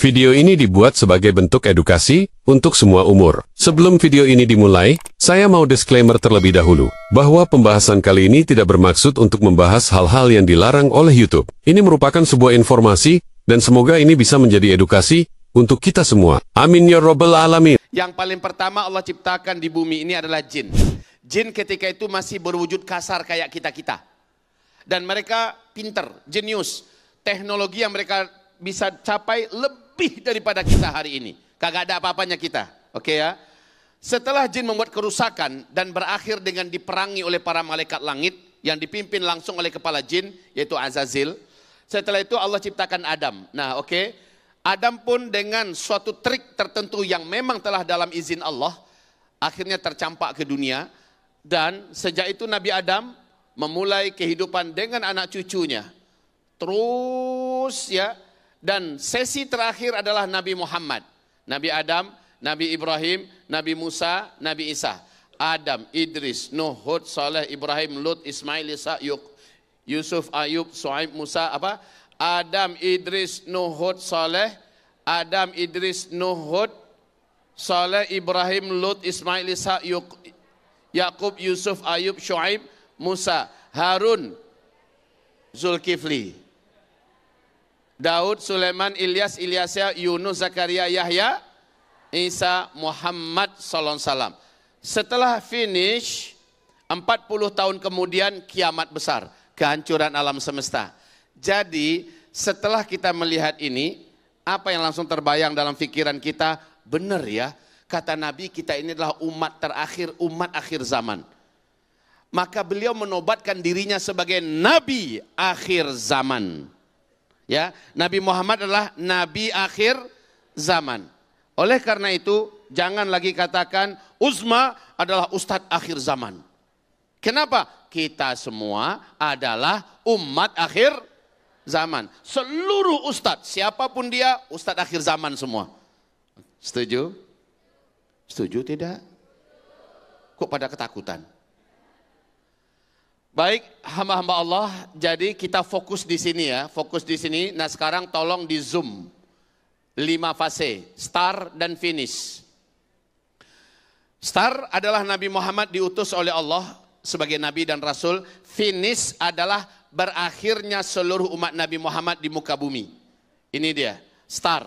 Video ini dibuat sebagai bentuk edukasi untuk semua umur. Sebelum video ini dimulai, saya mau disclaimer terlebih dahulu, bahwa pembahasan kali ini tidak bermaksud untuk membahas hal-hal yang dilarang oleh YouTube. Ini merupakan sebuah informasi, dan semoga ini bisa menjadi edukasi untuk kita semua. Amin ya Rabbal Alamin. Yang paling pertama Allah ciptakan di bumi ini adalah jin. Jin ketika itu masih berwujud kasar kayak kita-kita. Dan mereka pinter, jenius. Teknologi yang mereka bisa capai lebih daripada kita hari ini. Kagak ada apa-apanya kita. Oke ya. Setelah jin membuat kerusakan dan berakhir dengan diperangi oleh para malaikat langit yang dipimpin langsung oleh kepala jin yaitu Azazil. Setelah itu Allah ciptakan Adam. Nah, oke. Adam pun dengan suatu trik tertentu yang memang telah dalam izin Allah akhirnya tercampak ke dunia dan sejak itu Nabi Adam memulai kehidupan dengan anak cucunya. Terus ya. Dan sesi terakhir adalah Nabi Muhammad, Nabi Adam, Nabi Ibrahim, Nabi Musa, Nabi Isa. Adam, Idris, Nuh, Hud, Saleh, Ibrahim, Lut, Ismail, Isa, Yusuf, Ayub, Suhaib, Musa, apa? Adam, Idris, Nuh, Hud, Saleh, Adam, Idris, Nuh, Hud, Saleh, Ibrahim, Lut, Ismail, Isa, Yakub, Yusuf, Ayub, Shu'aib, Musa, Harun, Zulkifli, Daud, Sulaiman, Ilyas, Ilyasya, Yunus, Zakaria, Yahya, Isa, Muhammad sallallahu alaihi wasallam. Setelah finish 40 tahun kemudian kiamat besar, kehancuran alam semesta. Jadi setelah kita melihat ini, apa yang langsung terbayang dalam pikiran kita? Benar ya, kata Nabi kita ini adalah umat terakhir, umat akhir zaman. Maka beliau menobatkan dirinya sebagai Nabi akhir zaman. Ya, Nabi Muhammad adalah Nabi akhir zaman. Oleh karena itu, jangan lagi katakan Uzma adalah Ustadz akhir zaman. Kenapa? Kita semua adalah umat akhir zaman. Seluruh Ustadz, siapapun dia, Ustadz akhir zaman semua. Setuju? Setuju tidak? Kok pada ketakutan? Baik, hamba-hamba Allah, jadi kita fokus di sini ya, fokus di sini. Nah sekarang tolong di zoom, 5 fase, start dan finish. Start adalah Nabi Muhammad diutus oleh Allah sebagai Nabi dan Rasul. Finish adalah berakhirnya seluruh umat Nabi Muhammad di muka bumi. Ini dia, start.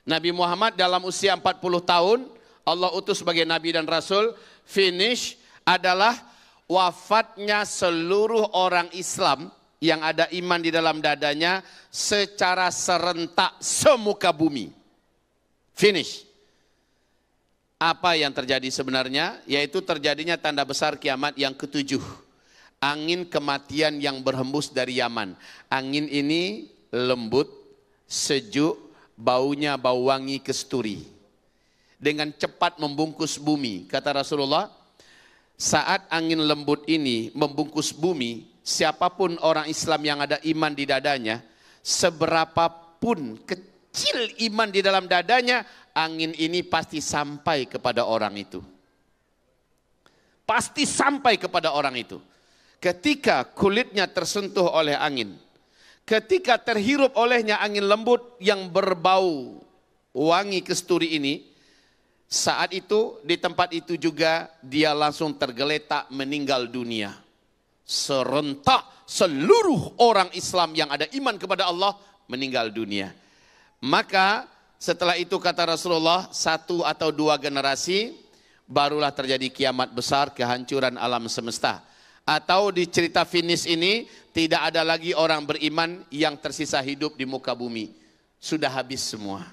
Nabi Muhammad dalam usia 40 tahun, Allah utus sebagai Nabi dan Rasul. Finish adalah wafatnya seluruh orang Islam yang ada iman di dalam dadanya secara serentak semuka bumi. Finish. Apa yang terjadi sebenarnya? Yaitu terjadinya tanda besar kiamat yang ketujuh. Angin kematian yang berhembus dari Yaman. Angin ini lembut, sejuk, baunya bau wangi kesturi. Dengan cepat membungkus bumi. Kata Rasulullah, saat angin lembut ini membungkus bumi, siapapun orang Islam yang ada iman di dadanya, seberapapun kecil iman di dalam dadanya, angin ini pasti sampai kepada orang itu. Pasti sampai kepada orang itu. Ketika kulitnya tersentuh oleh angin, ketika terhirup olehnya angin lembut yang berbau wangi kesturi ini, saat itu, di tempat itu juga dia langsung tergeletak meninggal dunia. Serentak seluruh orang Islam yang ada iman kepada Allah meninggal dunia. Maka setelah itu kata Rasulullah, 1 atau 2 generasi barulah terjadi kiamat besar, kehancuran alam semesta. Atau di cerita finish ini tidak ada lagi orang beriman yang tersisa hidup di muka bumi. Sudah habis semua.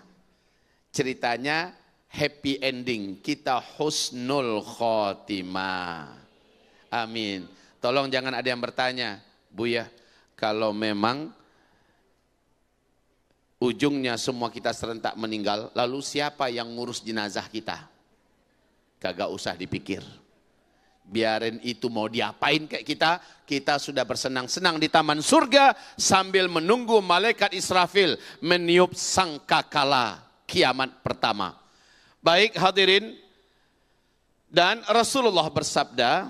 Ceritanya happy ending, kita husnul khotimah. Amin. Tolong jangan ada yang bertanya, Buya, kalau memang ujungnya semua kita serentak meninggal, lalu siapa yang ngurus jenazah kita? Kagak usah dipikir. Biarin itu mau diapain kayak kita sudah bersenang-senang di taman surga sambil menunggu malaikat Israfil meniup sangkakala kiamat pertama. Baik hadirin, dan Rasulullah bersabda,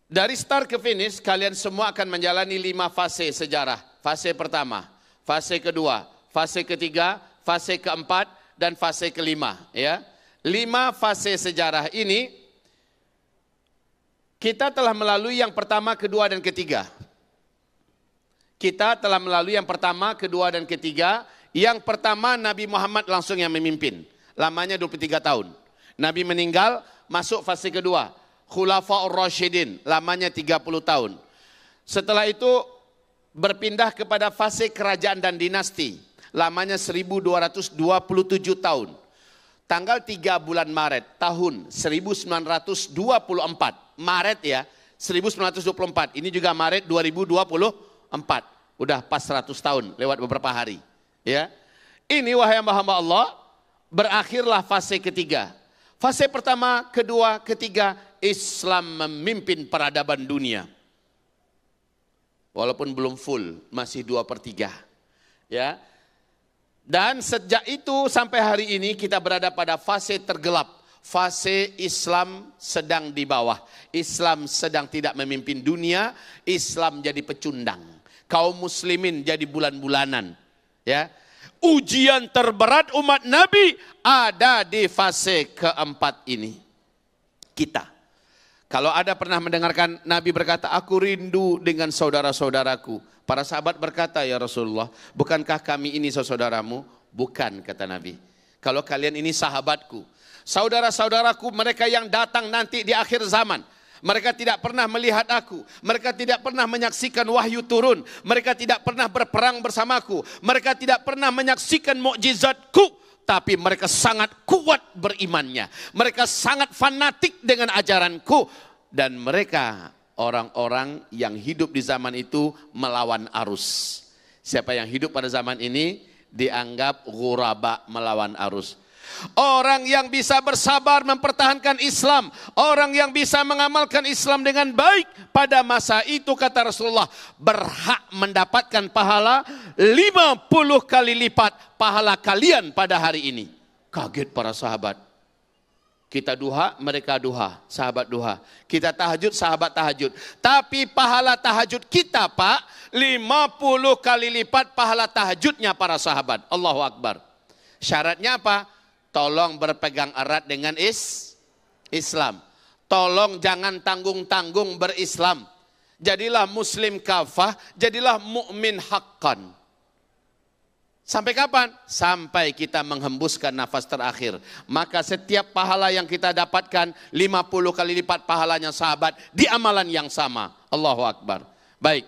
dari start ke finish kalian semua akan menjalani 5 fase sejarah. Fase pertama, fase kedua, fase ketiga, fase keempat, dan fase kelima. Ya, 5 fase sejarah ini kita telah melalui yang pertama, kedua, dan ketiga. Kita telah melalui yang pertama, kedua, dan ketiga. Yang pertama Nabi Muhammad langsung yang memimpin. Lamanya 23 tahun. Nabi meninggal, masuk fase kedua. Khulafaur Rasyidin, lamanya 30 tahun. Setelah itu berpindah kepada fase kerajaan dan dinasti. Lamanya 1227 tahun. Tanggal 3 bulan Maret tahun 1924. Maret ya, 1924. Ini juga Maret 2024. Udah pas 100 tahun, lewat beberapa hari. Ya, ini wahai hamba-hamba Allah, berakhirlah fase ketiga. Fase pertama, kedua, ketiga, Islam memimpin peradaban dunia. Walaupun belum full, masih 2/3. Ya. Dan sejak itu sampai hari ini kita berada pada fase tergelap. Fase Islam sedang di bawah. Islam sedang tidak memimpin dunia, Islam jadi pecundang. Kaum muslimin jadi bulan-bulanan. Ya. Ujian terberat umat Nabi ada di fase keempat ini. Kita. Kalau ada pernah mendengarkan Nabi berkata, aku rindu dengan saudara-saudaraku. Para sahabat berkata, ya Rasulullah, bukankah kami ini saudaramu? Bukan, kata Nabi. Kalau kalian ini sahabatku. Saudara-saudaraku mereka yang datang nanti di akhir zaman. Mereka tidak pernah melihat aku. Mereka tidak pernah menyaksikan wahyu turun. Mereka tidak pernah berperang bersamaku. Mereka tidak pernah menyaksikan mukjizatku. Tapi mereka sangat kuat berimannya. Mereka sangat fanatik dengan ajaranku. Dan mereka orang-orang yang hidup di zaman itu melawan arus. Siapa yang hidup pada zaman ini dianggap ghuraba, melawan arus. Orang yang bisa bersabar mempertahankan Islam, orang yang bisa mengamalkan Islam dengan baik pada masa itu, kata Rasulullah, berhak mendapatkan pahala 50 kali lipat pahala kalian pada hari ini. Kaget para sahabat. Kita duha, mereka duha, sahabat duha. Kita tahajud, sahabat tahajud. Tapi pahala tahajud kita, Pak, 50 kali lipat pahala tahajudnya para sahabat. Allahu Akbar. Syaratnya apa? Tolong berpegang erat dengan Islam. Tolong jangan tanggung-tanggung berislam. Jadilah muslim kafah, jadilah mukmin haqqan. Sampai kapan? Sampai kita menghembuskan nafas terakhir. Maka setiap pahala yang kita dapatkan 50 kali lipat pahalanya sahabat di amalan yang sama. Allahu Akbar. Baik.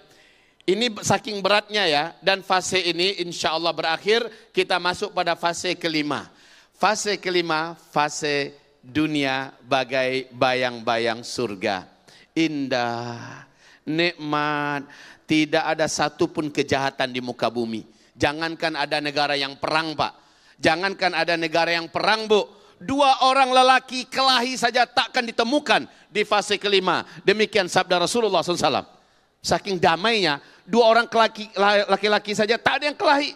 Ini saking beratnya ya. Dan fase ini insya Allah berakhir. Kita masuk pada fase kelima. Fase kelima, fase dunia bagai bayang-bayang surga. Indah, nikmat, tidak ada satupun kejahatan di muka bumi. Jangankan ada negara yang perang, Pak. Jangankan ada negara yang perang, Bu. 2 orang lelaki kelahi saja takkan ditemukan di fase kelima. Demikian sabda Rasulullah SAW. Saking damainya, 2 orang laki-laki saja tak ada yang kelahi.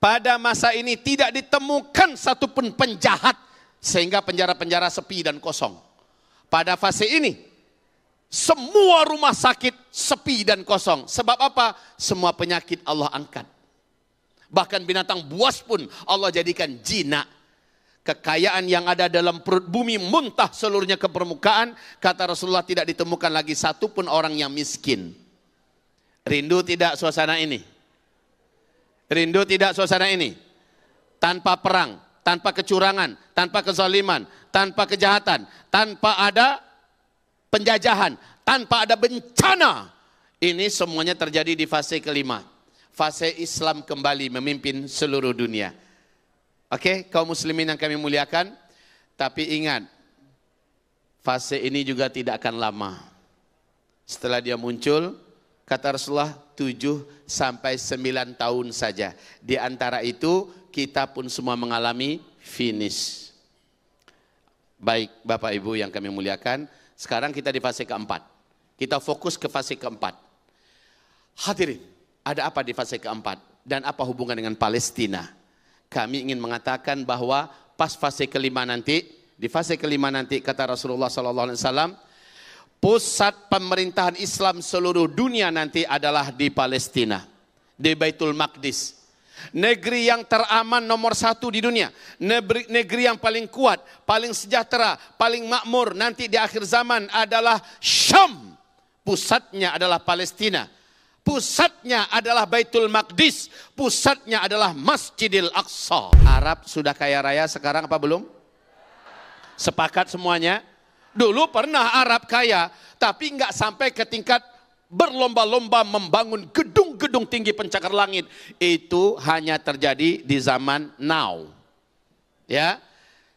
Pada masa ini tidak ditemukan satupun penjahat sehingga penjara-penjara sepi dan kosong. Pada fase ini semua rumah sakit sepi dan kosong. Sebab apa? Semua penyakit Allah angkat. Bahkan binatang buas pun Allah jadikan jinak. Kekayaan yang ada dalam perut bumi muntah seluruhnya ke permukaan. Kata Rasulullah tidak ditemukan lagi satupun orang yang miskin. Rindu tidak suasana ini? Rindu tidak suasana ini? Tanpa perang, tanpa kecurangan, tanpa kezaliman, tanpa kejahatan, tanpa ada penjajahan, tanpa ada bencana. Ini semuanya terjadi di fase kelima. Fase Islam kembali memimpin seluruh dunia. Oke, kaum muslimin yang kami muliakan. Tapi ingat, fase ini juga tidak akan lama. Setelah dia muncul, kata Rasulullah 7 sampai 9 tahun saja. Di antara itu kita pun semua mengalami finish. Baik Bapak Ibu yang kami muliakan. Sekarang kita di fase keempat. Kita fokus ke fase keempat. Hadirin, ada apa di fase keempat? Dan apa hubungan dengan Palestina? Kami ingin mengatakan bahwa pas fase kelima nanti, di fase kelima nanti kata Rasulullah SAW, pusat pemerintahan Islam seluruh dunia nanti adalah di Palestina, di Baitul Maqdis. negeri yang teraman nomor 1 di dunia, negeri yang paling kuat, paling sejahtera, paling makmur nanti di akhir zaman adalah Syam. Pusatnya adalah Palestina. Pusatnya adalah Baitul Maqdis. Pusatnya adalah Masjidil Aqsa. Arab sudah kaya raya sekarang apa belum? Sepakat semuanya? Dulu pernah Arab kaya, tapi nggak sampai ke tingkat berlomba-lomba membangun gedung-gedung tinggi pencakar langit. Itu hanya terjadi di zaman now. Ya.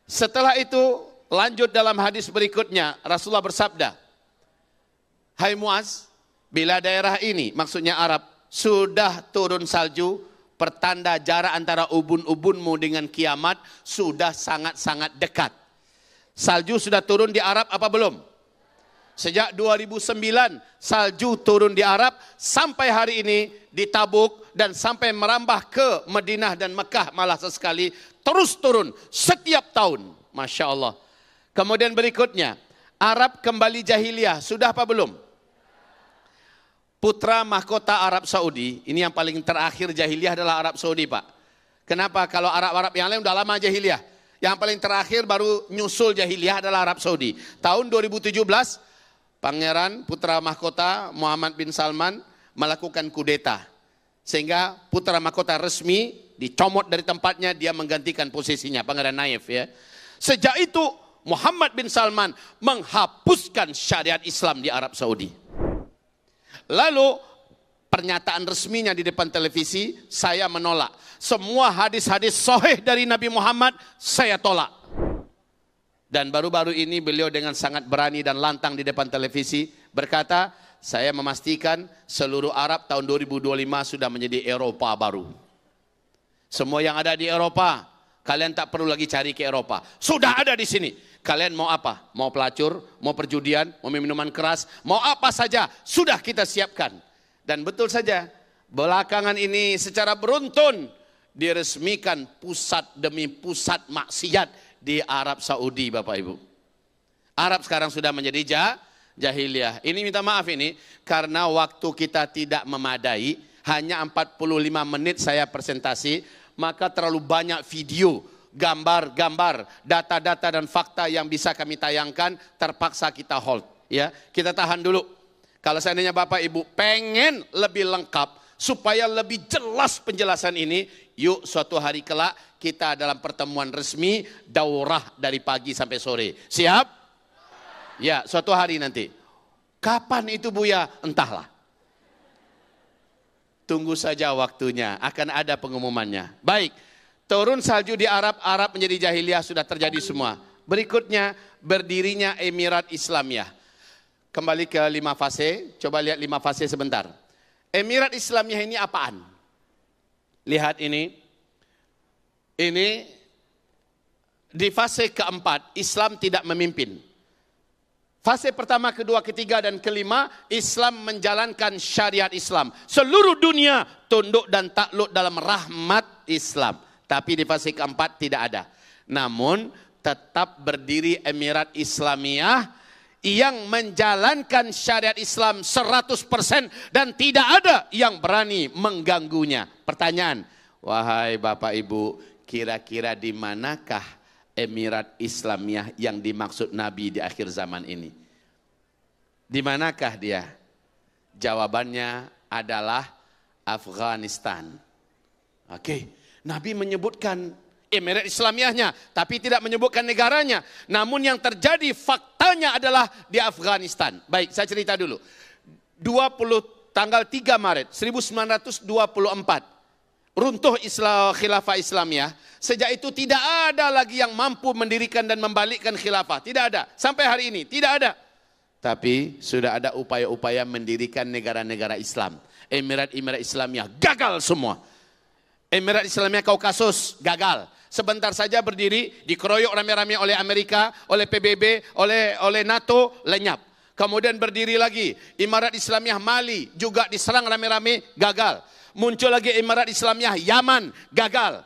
Setelah itu lanjut dalam hadis berikutnya, Rasulullah bersabda, "Hai Muaz, bila daerah ini," maksudnya Arab, "sudah turun salju, pertanda jarak antara ubun-ubunmu dengan kiamat sudah sangat-sangat dekat." Salju sudah turun di Arab apa belum? Sejak 2009 salju turun di Arab sampai hari ini di Tabuk dan sampai merambah ke Madinah dan Mekah malah sesekali terus turun setiap tahun. Masya Allah. Kemudian berikutnya, Arab kembali jahiliyah. Sudah apa belum? Putra mahkota Arab Saudi, ini yang paling terakhir jahiliyah adalah Arab Saudi, Pak. Kenapa? Kalau Arab-Arab yang lain udah lama jahiliyah. Yang paling terakhir baru nyusul jahiliyah adalah Arab Saudi. Tahun 2017, Pangeran putra mahkota Muhammad bin Salman melakukan kudeta. Sehingga putra mahkota resmi dicomot dari tempatnya, dia menggantikan posisinya, Pangeran Naif ya. Sejak itu Muhammad bin Salman menghapuskan syariat Islam di Arab Saudi. Lalu pernyataan resminya di depan televisi, saya menolak. Semua hadis-hadis sahih dari Nabi Muhammad saya tolak. Dan baru-baru ini beliau dengan sangat berani dan lantang di depan televisi berkata, saya memastikan seluruh Arab tahun 2025 sudah menjadi Eropa baru. Semua yang ada di Eropa, kalian tak perlu lagi cari ke Eropa. Sudah ada di sini. Kalian mau apa? Mau pelacur, mau perjudian, mau minuman keras, mau apa saja, sudah kita siapkan. Dan betul saja, belakangan ini secara beruntun diresmikan pusat demi pusat maksiat di Arab Saudi, Bapak Ibu. Arab sekarang sudah menjadi jahiliyah. Ini minta maaf ini, karena waktu kita tidak memadai, hanya 45 menit saya presentasi, maka terlalu banyak video, gambar-gambar, data-data dan fakta yang bisa kami tayangkan, terpaksa kita hold. Ya, kita tahan dulu. Kalau seandainya Bapak Ibu pengen lebih lengkap, supaya lebih jelas penjelasan ini, yuk suatu hari kelak kita dalam pertemuan resmi daurah dari pagi sampai sore. Siap? Ya, suatu hari nanti. Kapan itu Buya? Entahlah. Tunggu saja waktunya, akan ada pengumumannya. Baik, turun salju di Arab, Arab menjadi jahiliyah sudah terjadi semua. Berikutnya berdirinya Emirat Islamiyah. Kembali ke 5 fase, coba lihat 5 fase sebentar. Emirat Islamiyah ini apaan? Lihat ini. Ini di fase keempat, Islam tidak memimpin. Fase pertama, kedua, ketiga, dan kelima, Islam menjalankan syariat Islam. Seluruh dunia tunduk dan takluk dalam rahmat Islam. Tapi di fase keempat tidak ada. Namun tetap berdiri Emirat Islamiyah yang menjalankan syariat Islam 100% dan tidak ada yang berani mengganggunya. Pertanyaan, wahai Bapak Ibu, kira-kira di manakah Emirat Islamiyah yang dimaksud Nabi di akhir zaman ini? Di manakah dia? Jawabannya adalah Afghanistan. Oke, Nabi menyebutkan Emirat Islamiyahnya, tapi tidak menyebutkan negaranya. Namun yang terjadi faktanya adalah di Afghanistan. Baik, saya cerita dulu. Tanggal 3 Maret 1924, runtuh khilafah Islamiyah. Sejak itu tidak ada lagi yang mampu mendirikan dan membalikkan khilafah. Tidak ada. Sampai hari ini tidak ada. Tapi sudah ada upaya-upaya mendirikan negara-negara Islam. Emirat-Emirat Islamiyah gagal semua. Emirat Islamiyah Kaukasus gagal. Sebentar saja berdiri, dikeroyok rame-rame oleh Amerika, oleh PBB, oleh NATO, lenyap. Kemudian berdiri lagi, Emirat Islamiyah Mali juga diserang rame-rame, gagal. Muncul lagi Emirat Islamiyah Yaman, gagal.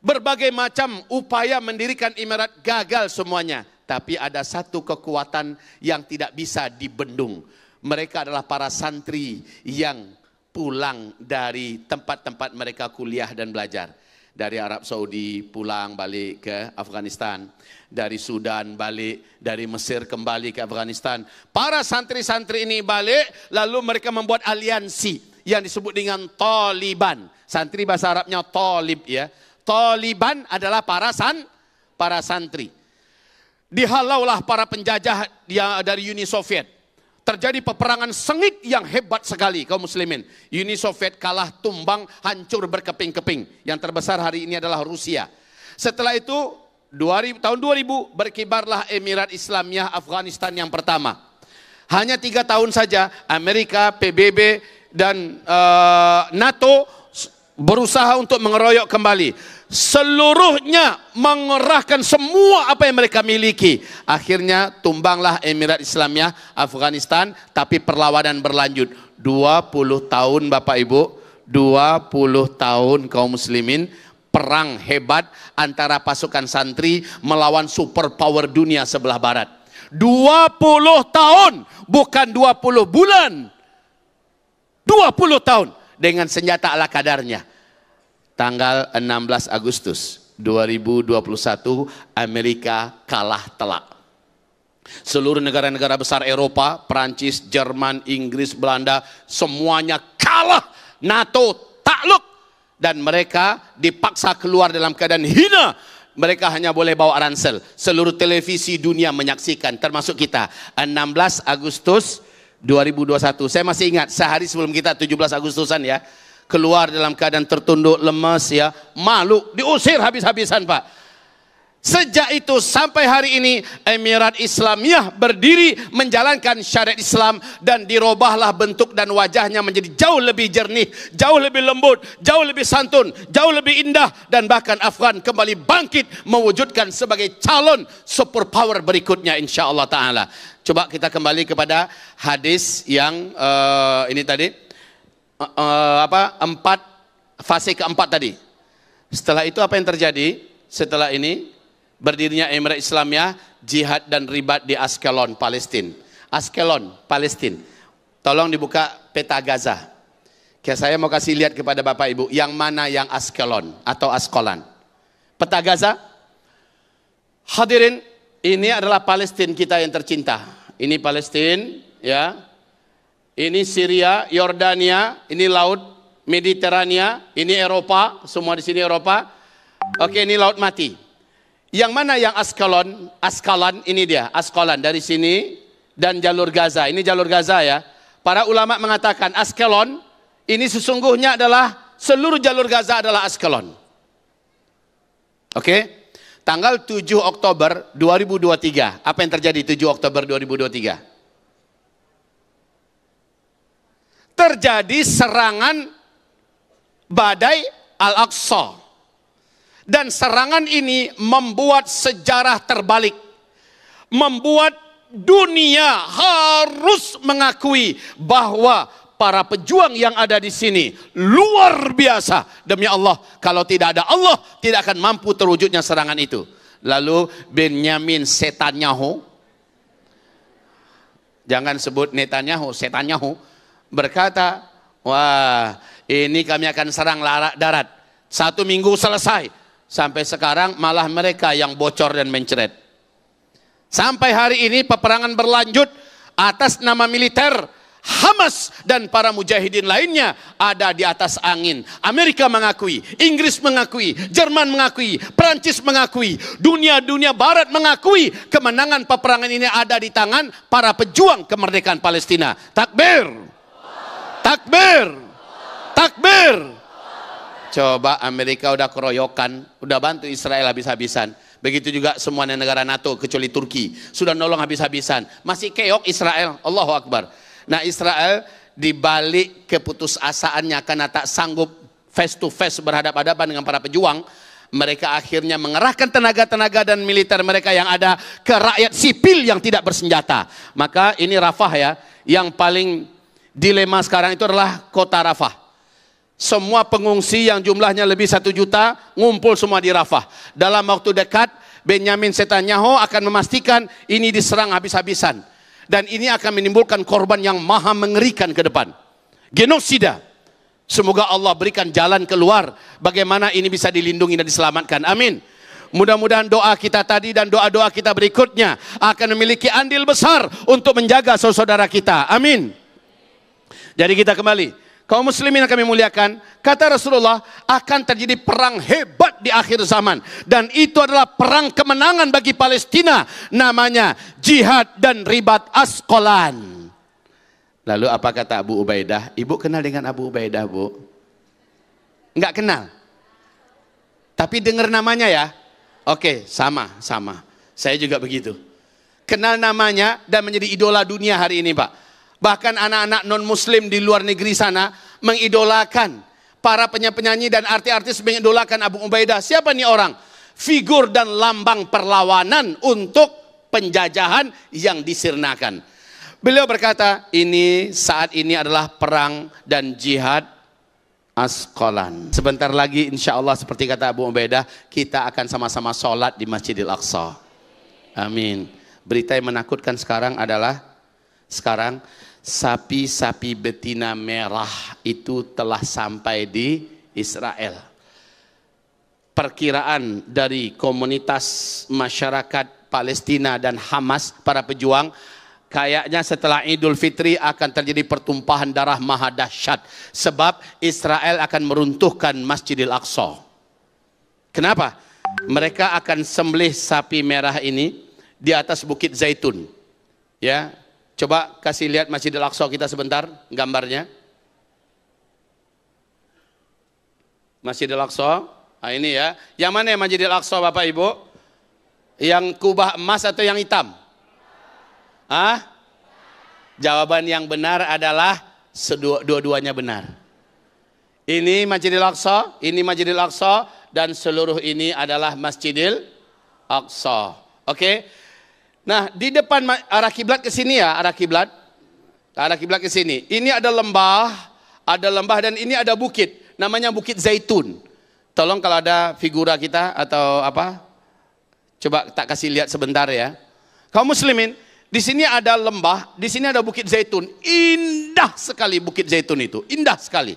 Berbagai macam upaya mendirikan emirat gagal semuanya. Tapi ada satu kekuatan yang tidak bisa dibendung. Mereka adalah para santri yang pulang dari tempat-tempat mereka kuliah dan belajar. Dari Arab Saudi pulang balik ke Afghanistan, dari Sudan balik, dari Mesir kembali ke Afghanistan. Para santri-santri ini balik, lalu mereka membuat aliansi yang disebut dengan Taliban. Santri bahasa Arabnya Talib ya. Taliban adalah para santri. Dihalaulah para penjajah dari Uni Soviet. Terjadi peperangan sengit yang hebat sekali kaum muslimin. Uni Soviet kalah, tumbang, hancur berkeping-keping. Yang terbesar hari ini adalah Rusia. Setelah itu tahun 2000 berkibarlah Emirat Islamiyah Afghanistan yang pertama. Hanya 3 tahun saja Amerika, PBB dan NATO berusaha untuk mengeroyok kembali. Seluruhnya mengerahkan semua apa yang mereka miliki. Akhirnya tumbanglah Emirat Islamiyah Afghanistan, tapi perlawanan berlanjut. 20 tahun Bapak Ibu, 20 tahun kaum muslimin, perang hebat antara pasukan santri melawan superpower dunia sebelah barat. 20 tahun, bukan 20 bulan. 20 tahun dengan senjata ala kadarnya. Tanggal 16 Agustus 2021 Amerika kalah telak. Seluruh negara-negara besar Eropa, Prancis, Jerman, Inggris, Belanda, semuanya kalah. NATO takluk dan mereka dipaksa keluar dalam keadaan hina. Mereka hanya boleh bawa ransel. Seluruh televisi dunia menyaksikan, termasuk kita. 16 Agustus 2021. Saya masih ingat sehari sebelum kita 17 Agustusan ya. Keluar dalam keadaan tertunduk, lemas ya, malu, diusir habis-habisan Pak. Sejak itu sampai hari ini Emirat Islamiyah berdiri menjalankan syariat Islam dan dirubahlah bentuk dan wajahnya menjadi jauh lebih jernih, jauh lebih lembut, jauh lebih santun, jauh lebih indah, dan bahkan Afghan kembali bangkit mewujudkan sebagai calon superpower berikutnya insya Allah Ta'ala. Coba kita kembali kepada hadis yang ini tadi. Fase keempat tadi. Setelah itu apa yang terjadi? Setelah ini berdirinya Emirat Islamiyah, jihad dan ribat di Askelon, Palestina. Askelon, Palestina. Tolong dibuka peta Gaza. Saya mau kasih lihat kepada Bapak Ibu, yang mana yang Askelon atau Askolan. Peta Gaza. Hadirin, ini adalah Palestina kita yang tercinta. Ini Palestina, ya. Ini Syria, Yordania, ini Laut Mediterania, ini Eropa, semua di sini Eropa. Oke, ini Laut Mati. Yang mana yang Askalon? Askalan, ini dia, Askalan dari sini dan jalur Gaza. Ini jalur Gaza ya. Para ulama mengatakan Askalon ini sesungguhnya adalah seluruh jalur Gaza adalah Askalon. Oke. Tanggal 7 Oktober 2023. Apa yang terjadi 7 Oktober 2023? Terjadi serangan badai Al-Aqsa. Dan serangan ini membuat sejarah terbalik. Membuat dunia harus mengakui bahwa para pejuang yang ada di sini luar biasa. Demi Allah, kalau tidak ada Allah, tidak akan mampu terwujudnya serangan itu. Lalu Benyamin Netanyahu, jangan sebut Netanyahu, Netanyahu, berkata, wah ini kami akan serang darat. 1 minggu selesai. Sampai sekarang malah mereka yang bocor dan mencret. Sampai hari ini peperangan berlanjut atas nama militer. Hamas dan para mujahidin lainnya ada di atas angin. Amerika mengakui, Inggris mengakui, Jerman mengakui, Prancis mengakui, dunia barat mengakui kemenangan peperangan ini ada di tangan para pejuang kemerdekaan Palestina. Takbir! Takbir! Takbir! Coba Amerika udah keroyokan, udah bantu Israel habis-habisan. Begitu juga semua negara NATO kecuali Turki sudah nolong habis-habisan. Masih keok Israel. Allahu Akbar. Nah, Israel dibalik keputusasaannya karena tak sanggup face to face berhadapan-hadapan dengan para pejuang, mereka akhirnya mengerahkan tenaga-tenaga dan militer mereka yang ada ke rakyat sipil yang tidak bersenjata. Maka ini Rafah ya, yang paling dilema sekarang itu adalah kota Rafah. Semua pengungsi yang jumlahnya lebih 1 juta ngumpul semua di Rafah. Dalam waktu dekat Benyamin Netanyahu akan memastikan ini diserang habis-habisan. Dan ini akan menimbulkan korban yang maha mengerikan ke depan. Genosida. Semoga Allah berikan jalan keluar bagaimana ini bisa dilindungi dan diselamatkan. Amin. Mudah-mudahan doa kita tadi dan doa-doa kita berikutnya akan memiliki andil besar untuk menjaga saudara kita. Amin. Jadi kita kembali. Kaum muslimin yang kami muliakan, kata Rasulullah, akan terjadi perang hebat di akhir zaman. Dan itu adalah perang kemenangan bagi Palestina. Namanya Jihad dan Ribat Asqalan. Lalu apa kata Abu Ubaidah? Ibu kenal dengan Abu Ubaidah, Bu? Enggak kenal. Tapi dengar namanya ya. Oke, sama. Saya juga begitu. Kenal namanya dan menjadi idola dunia hari ini, Pak. Bahkan anak-anak non-muslim di luar negeri sana mengidolakan. Para penyanyi dan artis-artis mengidolakan Abu Ubaidah. Siapa nih orang? Figur dan lambang perlawanan untuk penjajahan yang disirnakan. Beliau berkata, saat ini adalah perang dan jihad Asqalan. Sebentar lagi insya Allah seperti kata Abu Ubaidah, kita akan sama-sama sholat di Masjidil Aqsa. Amin. Berita yang menakutkan sekarang adalah, sapi-sapi betina merah itu telah sampai di Israel. Perkiraan dari komunitas masyarakat Palestina dan Hamas, para pejuang, kayaknya setelah Idul Fitri akan terjadi pertumpahan darah maha dahsyat. Sebab Israel akan meruntuhkan Masjidil Aqsa. Kenapa? Mereka akan sembelih sapi merah ini di atas Bukit Zaitun. Ya, coba kasih lihat Masjidil Aqsa kita sebentar, gambarnya. Masjidil Aqsa, nah ini ya. Yang mana ya Masjidil Aqsa Bapak Ibu? Yang kubah emas atau yang hitam? Jawaban yang benar adalah dua-duanya benar. Ini Masjidil Aqsa, ini Masjidil Aqsa, dan seluruh ini adalah Masjidil Aqsa. Oke. Nah, di depan arah kiblat ke sini ya, arah kiblat ke sini. Ini ada lembah dan ini ada bukit, namanya Bukit Zaitun. Tolong kalau ada figura kita atau apa, coba tak kasih lihat sebentar ya. Kaum muslimin, di sini ada lembah, di sini ada Bukit Zaitun. Indah sekali Bukit Zaitun itu, indah sekali.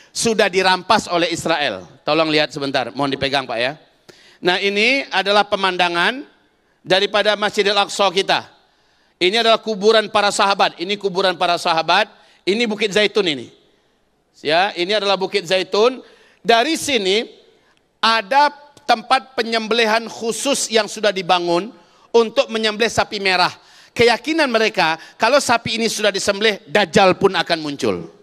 Sudah dirampas oleh Israel. Tolong lihat sebentar, mohon dipegang Pak ya. Nah, ini adalah pemandangan daripada Masjidil Aqsa kita. Ini adalah kuburan para sahabat. Ini kuburan para sahabat. Ini Bukit Zaitun ini. Ya, ini adalah Bukit Zaitun. Dari sini ada tempat penyembelihan khusus yang sudah dibangun untuk menyembelih sapi merah. Keyakinan mereka, kalau sapi ini sudah disembelih, Dajjal pun akan muncul.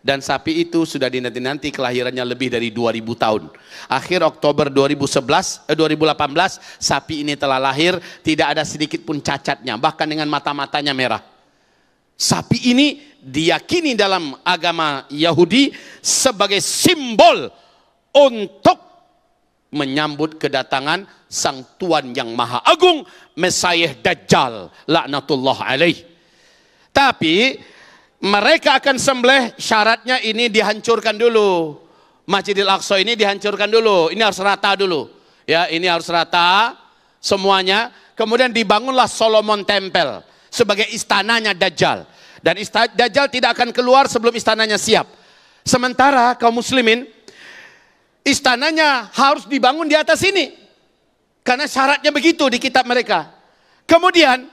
Dan sapi itu sudah dinanti-nanti, kelahirannya lebih dari 2000 tahun. Akhir Oktober 2018, sapi ini telah lahir, tidak ada sedikit pun cacatnya, bahkan dengan mata-matanya merah. Sapi ini diyakini dalam agama Yahudi sebagai simbol untuk menyambut kedatangan sang Tuhan yang Maha Agung, Mesias Dajjal, laknatullah alaih. Tapi mereka akan sembelih, syaratnya ini dihancurkan dulu. Masjidil Aqsa ini dihancurkan dulu. Ini harus rata dulu. Ya, ini harus rata semuanya. Kemudian dibangunlah Solomon Temple sebagai istananya Dajjal. Dan Dajjal tidak akan keluar sebelum istananya siap. Sementara kaum muslimin, istananya harus dibangun di atas ini. Karena syaratnya begitu di kitab mereka. Kemudian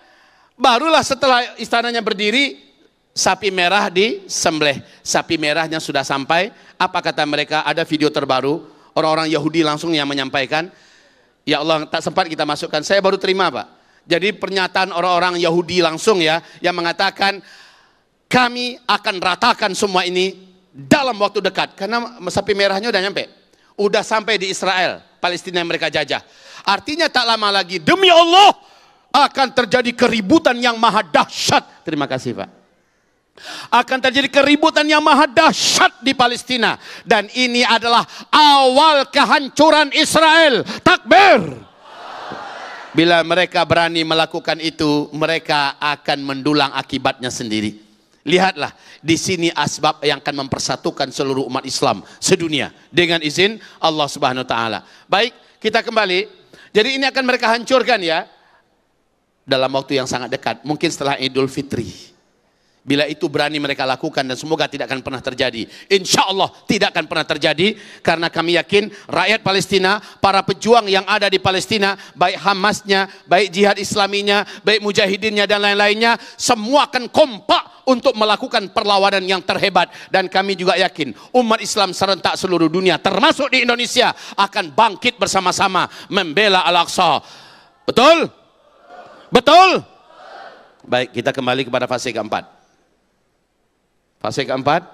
barulah setelah istananya berdiri, sapi merah disembelih. Sapi merahnya sudah sampai. Apa kata mereka? Ada video terbaru. Orang-orang Yahudi langsung yang menyampaikan. Ya Allah, tak sempat kita masukkan. Saya baru terima Pak. Jadi pernyataan orang-orang Yahudi langsung ya, yang mengatakan kami akan ratakan semua ini dalam waktu dekat. Karena sapi merahnya udah nyampe. Udah sampai di Israel, Palestina yang mereka jajah. Artinya tak lama lagi, demi Allah, akan terjadi keributan yang maha dahsyat. Terima kasih Pak. Akan terjadi keributan yang maha dahsyat di Palestina. Dan ini adalah awal kehancuran Israel. Takbir. Bila mereka berani melakukan itu, mereka akan mendulang akibatnya sendiri. Lihatlah, di sini asbab yang akan mempersatukan seluruh umat Islam sedunia dengan izin Allah Subhanahu wa taala. Baik, kita kembali. Jadi ini akan mereka hancurkan ya dalam waktu yang sangat dekat, mungkin setelah Idul Fitri. Bila itu berani mereka lakukan, dan semoga tidak akan pernah terjadi. Insya Allah tidak akan pernah terjadi, karena kami yakin rakyat Palestina, para pejuang yang ada di Palestina, baik Hamasnya, baik jihad Islaminya, baik mujahidinnya dan lain-lainnya, semua akan kompak untuk melakukan perlawanan yang terhebat. Dan kami juga yakin umat Islam serentak seluruh dunia, termasuk di Indonesia, akan bangkit bersama-sama membela Al-Aqsa. Betul? Betul? Baik, kita kembali kepada fase keempat. Fase keempat,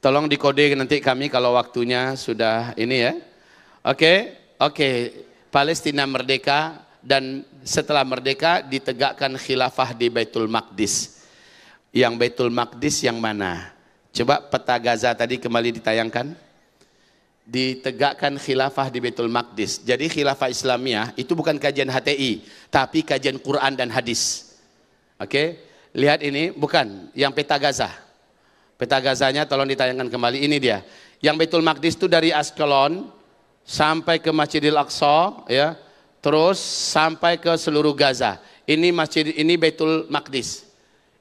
tolong dikode nanti kami kalau waktunya sudah ini ya. Oke. Palestina merdeka, dan setelah merdeka ditegakkan khilafah di Baitul Maqdis. Yang Baitul Maqdis yang mana? Coba peta Gaza tadi kembali ditayangkan. Ditegakkan khilafah di Baitul Maqdis. Jadi khilafah Islamiyah itu bukan kajian HTI, tapi kajian Quran dan hadis. Oke. Lihat ini, bukan yang peta Gaza. Peta Gazanya tolong ditayangkan kembali. Ini dia. Yang Baitul Maqdis itu dari Askelon sampai ke Masjidil Aqsa, ya. Terus sampai ke seluruh Gaza. Ini masjid, ini Baitul Maqdis.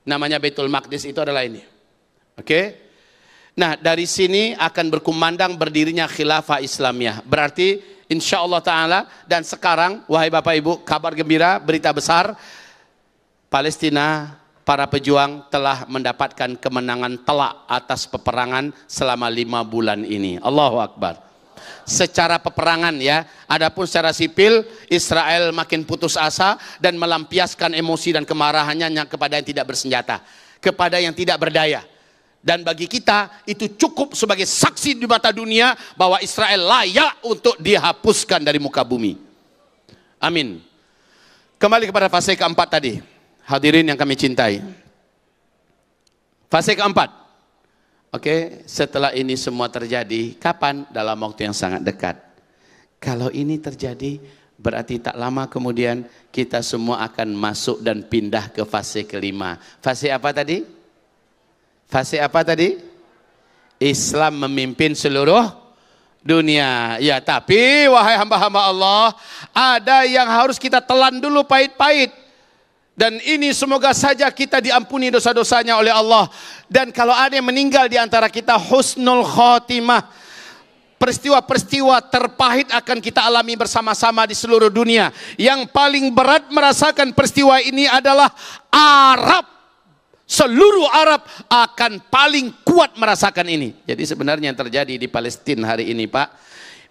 Namanya Baitul Maqdis itu adalah ini. Oke. Nah, dari sini akan berkumandang berdirinya khilafah Islamiyah. Berarti insya Allah Ta'ala, dan sekarang, wahai Bapak Ibu, kabar gembira, berita besar, Palestina, para pejuang telah mendapatkan kemenangan telak atas peperangan selama 5 bulan ini. Allahu Akbar. Secara peperangan ya, adapun secara sipil Israel makin putus asa dan melampiaskan emosi dan kemarahannya kepada yang tidak bersenjata, kepada yang tidak berdaya. Dan bagi kita itu cukup sebagai saksi di mata dunia bahwa Israel layak untuk dihapuskan dari muka bumi. Amin. Kembali kepada fase keempat tadi. Hadirin yang kami cintai, fase keempat. Oke, setelah ini semua terjadi, kapan? Dalam waktu yang sangat dekat. Kalau ini terjadi, berarti tak lama kemudian kita semua akan masuk dan pindah ke fase kelima. Fase apa tadi? Fase apa tadi? Islam memimpin seluruh dunia. Ya, tapi wahai hamba-hamba Allah, ada yang harus kita telan dulu pahit-pahit. Dan ini semoga saja kita diampuni dosa-dosanya oleh Allah. Dan kalau ada yang meninggal di antara kita, husnul khotimah. Peristiwa-peristiwa terpahit akan kita alami bersama-sama di seluruh dunia. Yang paling berat merasakan peristiwa ini adalah Arab. Seluruh Arab akan paling kuat merasakan ini. Jadi sebenarnya yang terjadi di Palestina hari ini, Pak,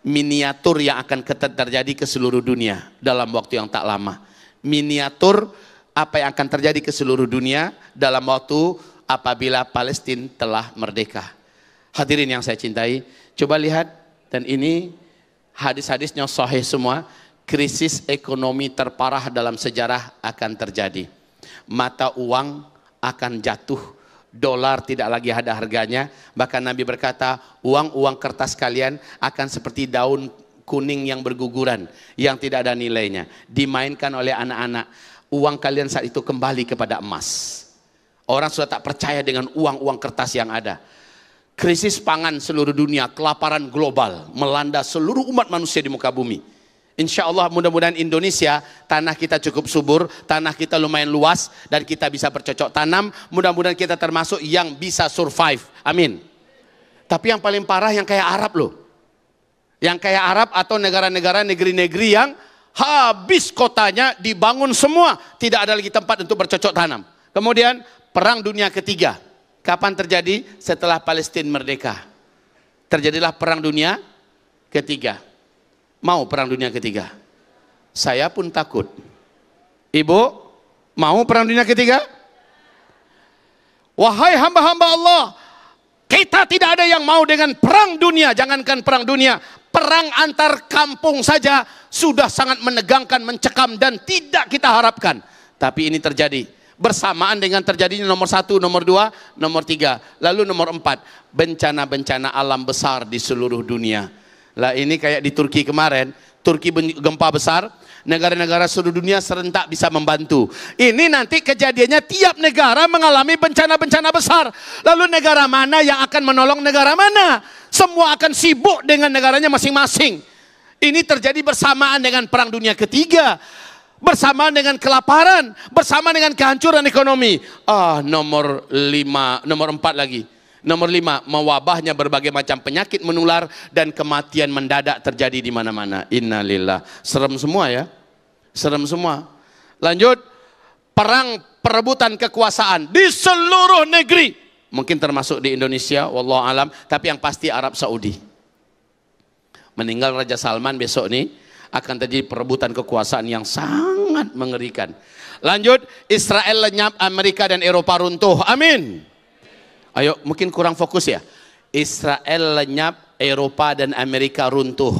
miniatur yang akan terjadi ke seluruh dunia dalam waktu yang tak lama. Miniatur apa yang akan terjadi ke seluruh dunia dalam waktu apabila Palestina telah merdeka. Hadirin yang saya cintai, coba lihat, dan ini hadis-hadisnya sahih semua. Krisis ekonomi terparah dalam sejarah akan terjadi. Mata uang akan jatuh, dolar tidak lagi ada harganya. Bahkan Nabi berkata, uang-uang kertas kalian akan seperti daun kuning yang berguguran, yang tidak ada nilainya, dimainkan oleh anak-anak. Uang kalian saat itu kembali kepada emas. Orang sudah tak percaya dengan uang-uang kertas yang ada. Krisis pangan seluruh dunia, kelaparan global melanda seluruh umat manusia di muka bumi. Insya Allah mudah-mudahan Indonesia, tanah kita cukup subur, tanah kita lumayan luas, dan kita bisa bercocok tanam. Mudah-mudahan kita termasuk yang bisa survive. Amin. Tapi yang paling parah yang kayak Arab loh. Yang kayak Arab atau negara-negara, negeri-negeri yang habis kotanya, dibangun semua, tidak ada lagi tempat untuk bercocok tanam. Kemudian Perang Dunia Ketiga. Kapan terjadi? Setelah Palestina merdeka. Terjadilah Perang Dunia Ketiga. Mau Perang Dunia Ketiga? Saya pun takut. Ibu, mau Perang Dunia Ketiga? Wahai hamba-hamba Allah, kita tidak ada yang mau dengan perang dunia. Jangankan perang dunia, perang antar kampung saja sudah sangat menegangkan, mencekam, dan tidak kita harapkan. Tapi ini terjadi bersamaan dengan terjadinya nomor 1, nomor 2, nomor 3, lalu nomor 4, bencana-bencana alam besar di seluruh dunia. Lah ini kayak di Turki kemarin, Turki gempa besar, negara-negara seluruh dunia serentak bisa membantu. Ini nanti kejadiannya tiap negara mengalami bencana-bencana besar. Lalu negara mana yang akan menolong negara mana? Semua akan sibuk dengan negaranya masing-masing. Ini terjadi bersamaan dengan Perang Dunia Ketiga. Bersama dengan kelaparan, bersama dengan kehancuran ekonomi. Nomor 4 lagi. Nomor 5, mewabahnya berbagai macam penyakit menular dan kematian mendadak terjadi di mana-mana. Innalillah. Serem semua ya. Serem semua. Lanjut, perang perebutan kekuasaan di seluruh negeri. Mungkin termasuk di Indonesia, wallahu alam, tapi yang pasti Arab Saudi. Meninggal Raja Salman besok nih, akan terjadi perebutan kekuasaan yang sangat mengerikan. Lanjut, Israel lenyap, Amerika dan Eropa runtuh. Amin. Ayo, mungkin kurang fokus ya. Israel lenyap, Eropa dan Amerika runtuh.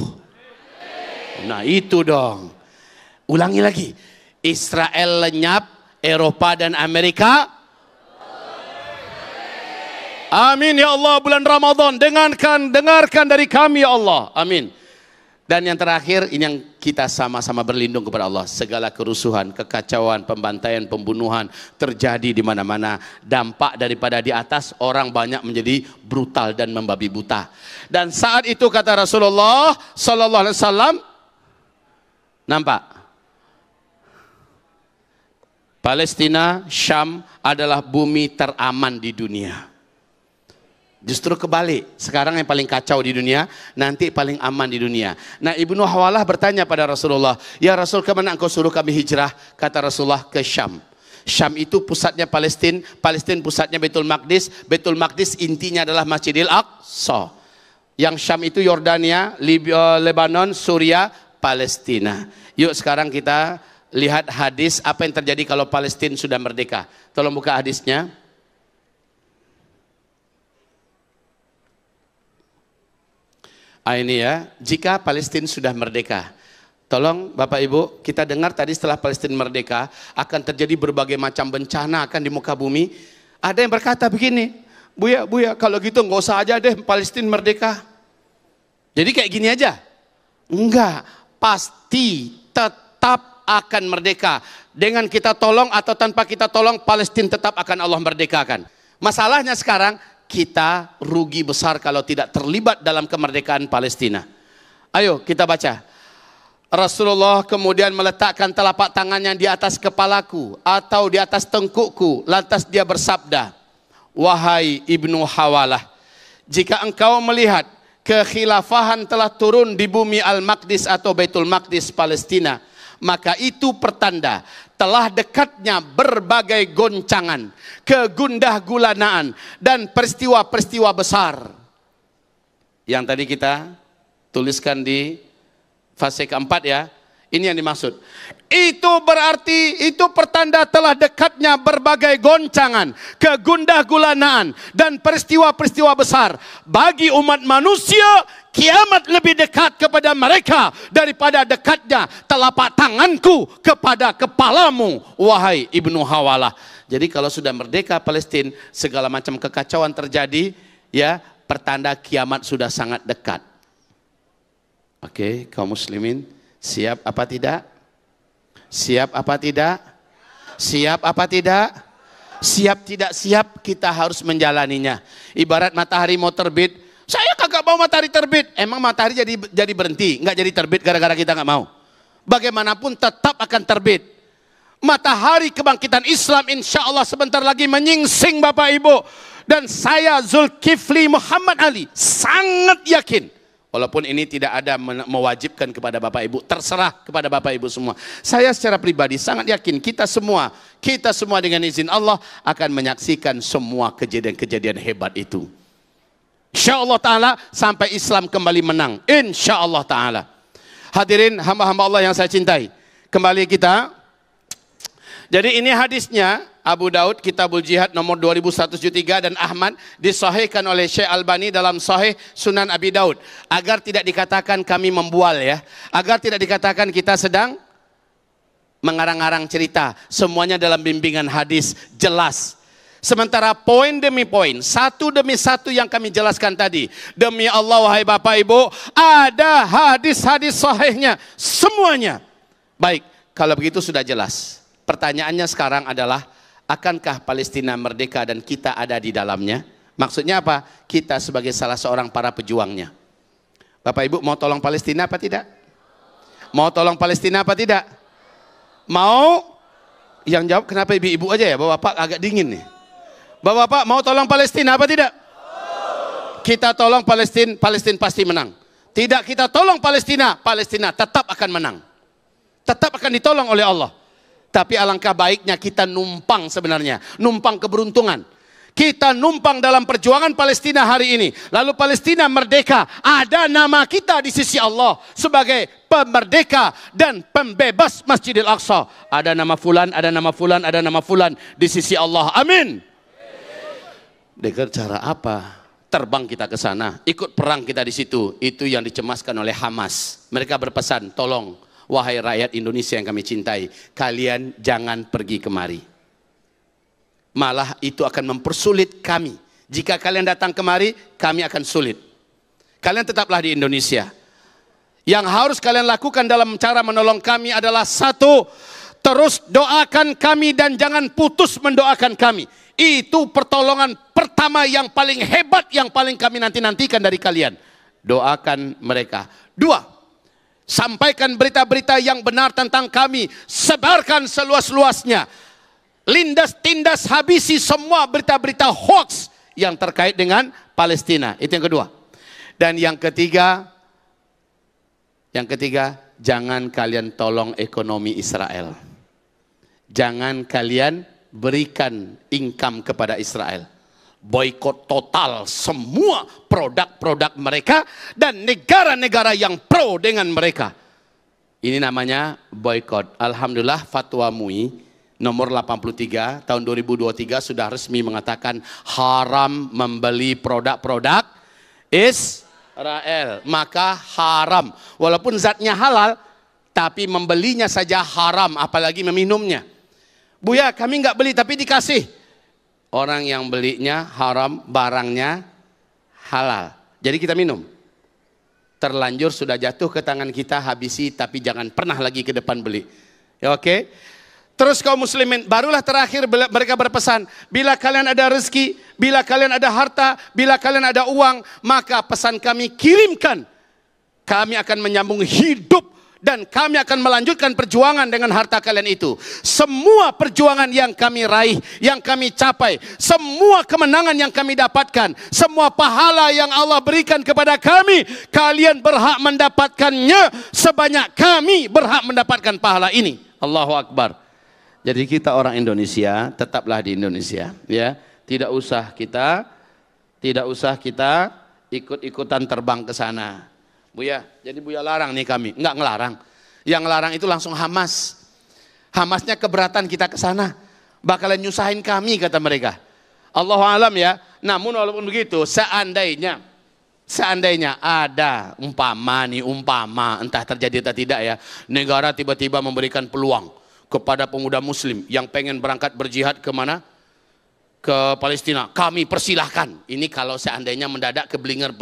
Nah itu dong. Ulangi lagi. Israel lenyap, Eropa dan Amerika. Amin ya Allah, bulan Ramadan. Dengarkan dari kami ya Allah. Amin. Dan yang terakhir, ini yang kita sama-sama berlindung kepada Allah. Segala kerusuhan, kekacauan, pembantaian, pembunuhan terjadi di mana-mana. Dampak daripada di atas, orang banyak menjadi brutal dan membabi buta. Dan saat itu kata Rasulullah Sallallahu Alaihi Wasallam, nampak? Palestina, Syam adalah bumi teraman di dunia. Justru kebalik, sekarang yang paling kacau di dunia, nanti paling aman di dunia. Nah, Ibnu Hawalah bertanya pada Rasulullah, ya Rasul, kemana engkau suruh kami hijrah? Kata Rasulullah, ke Syam. Syam itu pusatnya Palestina, Palestina pusatnya Baitul Maqdis, Baitul Maqdis intinya adalah Masjidil Aqsa. Yang Syam itu Yordania, Lebanon, Suria, Palestina. Yuk sekarang kita lihat hadis apa yang terjadi kalau Palestina sudah merdeka. Tolong buka hadisnya. Ini ya, jika Palestina sudah merdeka. Tolong Bapak Ibu, kita dengar tadi setelah Palestina merdeka akan terjadi berbagai macam bencana akan di muka bumi. Ada yang berkata begini, Buya, kalau gitu nggak usah aja deh Palestina merdeka. Jadi kayak gini aja. Enggak, pasti tetap akan merdeka. Dengan kita tolong atau tanpa kita tolong, Palestina tetap akan Allah merdekakan. Masalahnya sekarang, kita rugi besar kalau tidak terlibat dalam kemerdekaan Palestina. Ayo kita baca. Rasulullah kemudian meletakkan telapak tangannya di atas kepalaku atau di atas tengkukku. Lantas dia bersabda, wahai Ibnu Hawalah, jika engkau melihat kekhilafahan telah turun di bumi Al-Maqdis atau Baitul Maqdis Palestina, maka itu pertanda telah dekatnya berbagai goncangan, kegundah gulanaan, dan peristiwa-peristiwa besar. Yang tadi kita tuliskan di fase keempat ya, ini yang dimaksud. Itu berarti, itu pertanda telah dekatnya berbagai goncangan, kegundah gulanaan, dan peristiwa-peristiwa besar. Bagi umat manusia, kiamat lebih dekat kepada mereka daripada dekatnya telapak tanganku kepada kepalamu, wahai Ibnu Hawalah. Jadi kalau sudah merdeka Palestina, segala macam kekacauan terjadi, ya, pertanda kiamat sudah sangat dekat. Oke, kaum muslimin, siap apa tidak? Siap apa tidak? Siap apa tidak? Siap tidak siap, kita harus menjalaninya. Ibarat matahari mau terbit, saya kagak mau matahari terbit. Emang matahari jadi berhenti, nggak jadi terbit gara-gara kita nggak mau. Bagaimanapun tetap akan terbit. Matahari kebangkitan Islam insya Allah sebentar lagi menyingsing Bapak Ibu. Dan saya Zulkifli Muhammad Ali sangat yakin, walaupun ini tidak ada mewajibkan kepada Bapak Ibu, terserah kepada Bapak Ibu semua. Saya secara pribadi sangat yakin kita semua dengan izin Allah akan menyaksikan semua kejadian-kejadian hebat itu. Insya Allah Ta'ala sampai Islam kembali menang. Insya Allah Ta'ala. Hadirin hamba-hamba Allah yang saya cintai. Kembali kita. Jadi ini hadisnya Abu Daud Kitabul Jihad nomor 2173 dan Ahmad disahihkan oleh Syekh Albani dalam Sahih Sunan Abi Daud. Agar tidak dikatakan kami membual ya. Agar tidak dikatakan kita sedang mengarang-arang cerita. Semuanya dalam bimbingan hadis jelas. Sementara poin demi poin, satu demi satu yang kami jelaskan tadi. Demi Allah wahai Bapak Ibu, ada hadis-hadis sahihnya semuanya. Baik, kalau begitu sudah jelas. Pertanyaannya sekarang adalah, akankah Palestina merdeka dan kita ada di dalamnya? Maksudnya apa? Kita sebagai salah seorang para pejuangnya. Bapak Ibu mau tolong Palestina apa tidak? Mau tolong Palestina apa tidak? Mau? Yang jawab kenapa ibu-ibu aja ya? Bapak-bapak agak dingin nih. Bapak-bapak mau tolong Palestina apa tidak? Kita tolong Palestina, Palestina pasti menang. Tidak kita tolong Palestina, Palestina tetap akan menang. Tetap akan ditolong oleh Allah. Tapi alangkah baiknya kita numpang sebenarnya. Numpang keberuntungan. Kita numpang dalam perjuangan Palestina hari ini. Lalu Palestina merdeka. Ada nama kita di sisi Allah sebagai pemerdeka dan pembebas Masjidil Aqsa. Ada nama fulan, ada nama fulan, ada nama fulan di sisi Allah. Amin. Dengar cara apa? Terbang kita ke sana, ikut perang kita di situ. Itu yang dicemaskan oleh Hamas. Mereka berpesan, tolong wahai rakyat Indonesia yang kami cintai, kalian jangan pergi kemari. Malah itu akan mempersulit kami. Jika kalian datang kemari, kami akan sulit. Kalian tetaplah di Indonesia. Yang harus kalian lakukan dalam cara menolong kami adalah satu, terus doakan kami dan jangan putus mendoakan kami. Itu pertolongan pertama yang paling hebat, yang paling kami nanti-nantikan dari kalian. Doakan mereka. Dua, sampaikan berita-berita yang benar tentang kami. Sebarkan seluas-luasnya. Lindas, tindas, habisi semua berita-berita hoax yang terkait dengan Palestina. Itu yang kedua. Dan yang ketiga, jangan kalian tolong ekonomi Israel. Jangan kalian berikan income kepada Israel. Boikot total semua produk-produk mereka dan negara-negara yang pro dengan mereka. Ini namanya boikot. Alhamdulillah fatwa MUI nomor 83 tahun 2023 sudah resmi mengatakan haram membeli produk-produk Israel. Maka haram. Walaupun zatnya halal, tapi membelinya saja haram, apalagi meminumnya. Buya, kami nggak beli tapi dikasih. Orang yang belinya haram, barangnya halal. Jadi kita minum. Terlanjur sudah jatuh ke tangan kita, habisi, tapi jangan pernah lagi ke depan beli. Ya, oke? Terus kaum muslimin, barulah terakhir mereka berpesan, bila kalian ada rezeki, bila kalian ada harta, bila kalian ada uang, maka pesan kami kirimkan. Kami akan menyambung hidup dan kami akan melanjutkan perjuangan dengan harta kalian itu. Semua perjuangan yang kami raih, yang kami capai, semua kemenangan yang kami dapatkan, semua pahala yang Allah berikan kepada kami, kalian berhak mendapatkannya sebanyak kami berhak mendapatkan pahala ini. Allahu Akbar. Jadi kita orang Indonesia, tetaplah di Indonesia, ya. Tidak usah kita ikut-ikutan terbang ke sana. Buya, jadi Buya larang nih kami. Enggak ngelarang. Yang ngelarang itu langsung Hamas. Hamasnya keberatan kita ke sana. Bakalan nyusahin kami, kata mereka. Allahu alam ya. Namun walaupun begitu, seandainya ada umpama, entah terjadi atau tidak ya, negara tiba-tiba memberikan peluang kepada pemuda muslim yang pengen berangkat berjihad kemana? Ke Palestina. Kami persilahkan. Ini kalau seandainya mendadak keblinger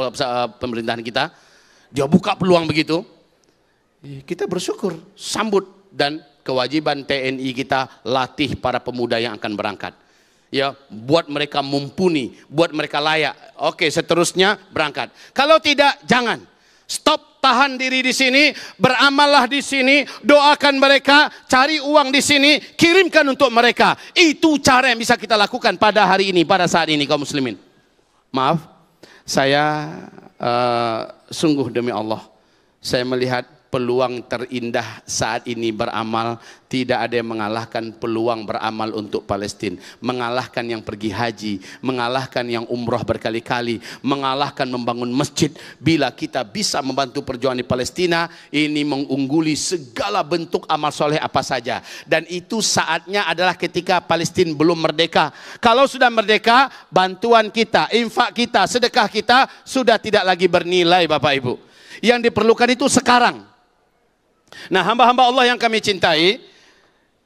pemerintahan kita, dia buka peluang begitu, kita bersyukur, sambut. Dan kewajiban TNI kita latih para pemuda yang akan berangkat. Ya, buat mereka mumpuni, buat mereka layak. Oke, seterusnya berangkat. Kalau tidak, jangan. Stop, tahan diri di sini, beramallah di sini, doakan mereka, cari uang di sini, kirimkan untuk mereka. Itu cara yang bisa kita lakukan pada hari ini, pada saat ini kaum muslimin. Maaf, saya sungguh demi Allah, saya melihat peluang terindah saat ini beramal. Tidak ada yang mengalahkan peluang beramal untuk Palestina. Mengalahkan yang pergi haji, mengalahkan yang umroh berkali-kali, mengalahkan membangun masjid. Bila kita bisa membantu perjuangan di Palestina, ini mengungguli segala bentuk amal soleh apa saja. Dan itu saatnya adalah ketika Palestina belum merdeka. Kalau sudah merdeka, bantuan kita, infak kita, sedekah kita sudah tidak lagi bernilai, Bapak Ibu. Yang diperlukan itu sekarang. Nah, hamba-hamba Allah yang kami cintai,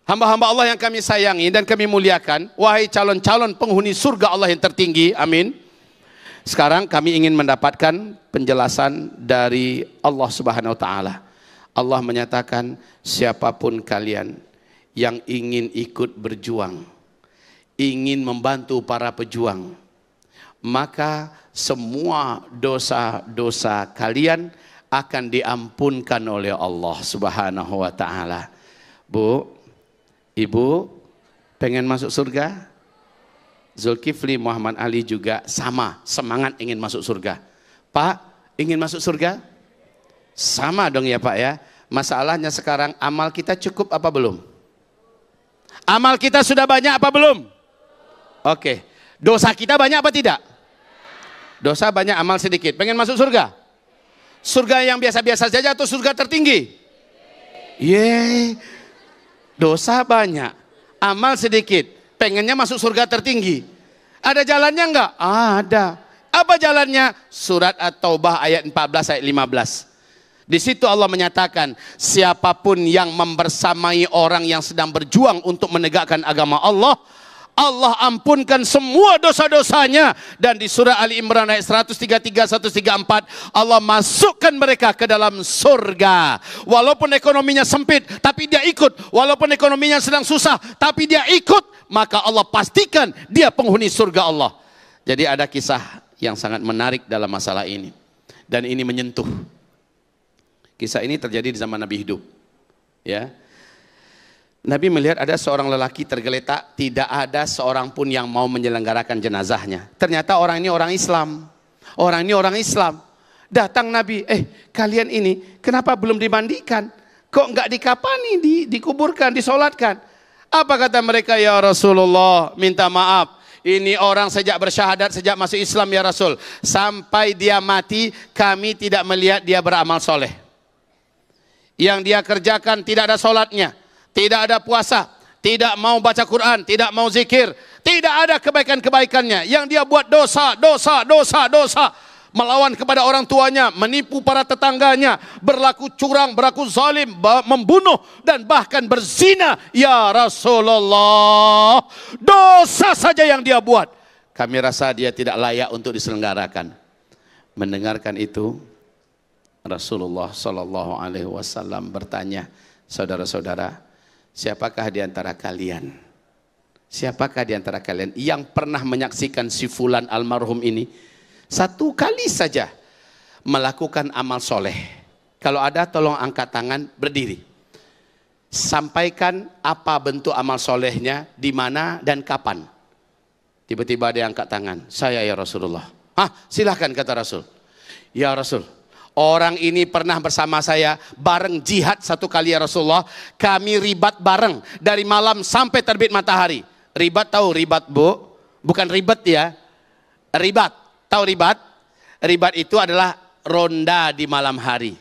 hamba-hamba Allah yang kami sayangi dan kami muliakan, wahai calon-calon penghuni surga Allah yang tertinggi, amin. Sekarang kami ingin mendapatkan penjelasan dari Allah Subhanahu wa Ta'ala. Allah menyatakan, siapapun kalian yang ingin ikut berjuang, ingin membantu para pejuang, maka semua dosa-dosa kalian akan diampunkan oleh Allah Subhanahu wa Ta'ala. Bu, Ibu pengen masuk surga? Zulkifli Muhammad Ali juga sama, semangat ingin masuk surga. Pak, ingin masuk surga? Sama dong ya Pak ya. Masalahnya sekarang amal kita cukup apa belum? Amal kita sudah banyak apa belum? Oke. Dosa kita banyak apa tidak? Dosa banyak, amal sedikit. Pengen masuk surga? Surga yang biasa-biasa saja atau surga tertinggi? Dosa banyak, amal sedikit. Pengennya masuk surga tertinggi. Ada jalannya enggak? Ada. Apa jalannya? Surat At-Taubah ayat 14 ayat 15. Di situ Allah menyatakan, siapapun yang membersamai orang yang sedang berjuang untuk menegakkan agama Allah, Allah ampunkan semua dosa-dosanya. Dan di surah Ali Imran ayat 133, 134, Allah masukkan mereka ke dalam surga. Walaupun ekonominya sempit, tapi dia ikut. Walaupun ekonominya sedang susah, tapi dia ikut. Maka Allah pastikan dia penghuni surga Allah. Jadi ada kisah yang sangat menarik dalam masalah ini. Dan ini menyentuh. Kisah ini terjadi di zaman Nabi hidup. Ya. Nabi melihat ada seorang lelaki tergeletak, tidak ada seorang pun yang mau menyelenggarakan jenazahnya. Ternyata orang ini orang Islam. Orang ini orang Islam. Datang Nabi, kalian ini kenapa belum dimandikan? Kok enggak dikapani, dikuburkan, disolatkan? Apa kata mereka? Ya Rasulullah, minta maaf. Ini orang sejak bersyahadat, sejak masuk Islam ya Rasul. Sampai dia mati, kami tidak melihat dia beramal soleh. Yang dia kerjakan tidak ada solatnya, tidak ada puasa, tidak mau baca Quran, tidak mau zikir, tidak ada kebaikan-kebaikannya. Yang dia buat dosa, melawan kepada orang tuanya, menipu para tetangganya, berlaku curang, berlaku zalim, membunuh, dan bahkan berzina. Ya Rasulullah, dosa saja yang dia buat. Kami rasa dia tidak layak untuk diselenggarakan. Mendengarkan itu, Rasulullah Sallallahu Alaihi Wasallam bertanya, saudara-saudara, siapakah di antara kalian? Siapakah di antara kalian yang pernah menyaksikan si fulan almarhum ini satu kali saja melakukan amal soleh? Kalau ada, tolong angkat tangan, berdiri. Sampaikan apa bentuk amal solehnya, di mana dan kapan. Tiba-tiba dia angkat tangan, saya ya Rasulullah. Silahkan kata Rasul. Ya Rasul, orang ini pernah bersama saya bareng jihad satu kali ya Rasulullah. Kami ribat bareng dari malam sampai terbit matahari. Ribat, tahu ribat bu? Bukan ribet ya. Ribat, tahu ribat? Ribat itu adalah ronda di malam hari.